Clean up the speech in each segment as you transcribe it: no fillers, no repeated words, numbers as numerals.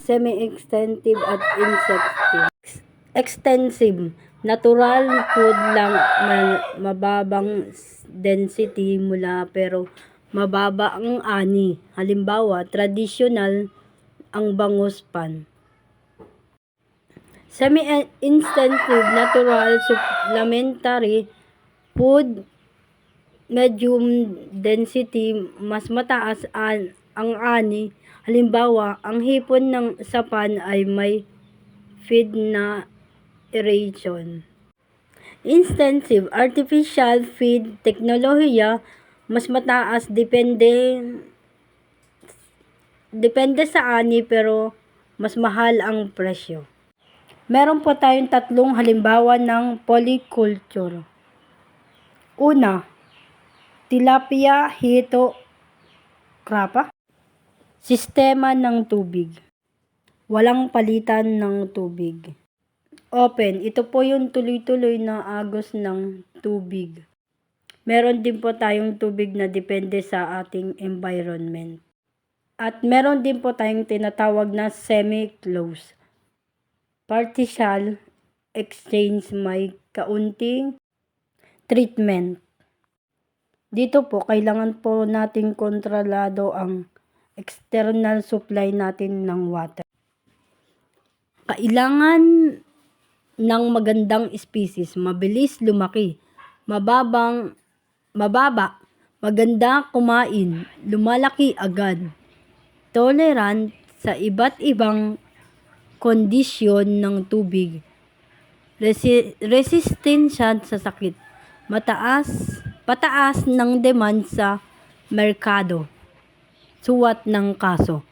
semi-extensive at insective. Extensive, natural food lang, mababang density mula pero mababa ang ani. Halimbawa, traditional ang bangus pan. Semi-extensive, natural, supplementary food, medium density, mas mataas ang ani. Halimbawa, ang hipon ng sapan ay may feed na aeration. Intensive, artificial feed teknolohiya, mas mataas, depende sa ani pero mas mahal ang presyo. Meron po tayong tatlong halimbawa ng polyculture. Una, tilapia, hito, krapa. Sistema ng tubig. Walang palitan ng tubig. Open, ito po yung tuloy-tuloy na agos ng tubig. Meron din po tayong tubig na depende sa ating environment. At meron din po tayong tinatawag na semi-closed. Partial exchange, may kaunting treatment. Dito po, kailangan po nating kontrolado ang external supply natin ng water. Kailangan ng magandang species, mabilis lumaki, mababa, maganda kumain, lumalaki agad, tolerant sa iba't ibang kondisyon ng tubig, resistensya sa sakit, pataas ng demand sa merkado, suwat ng kaso,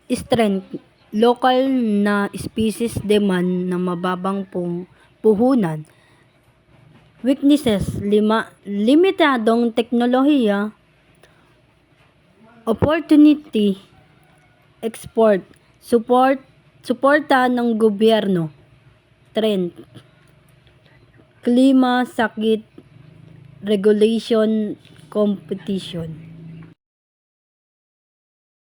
strength, local na species demand na mababang puhunan, weaknesses, limitadong teknolohiya, opportunity, export, suporta ng gobyerno, trend, klima, sakit, regulation, competition.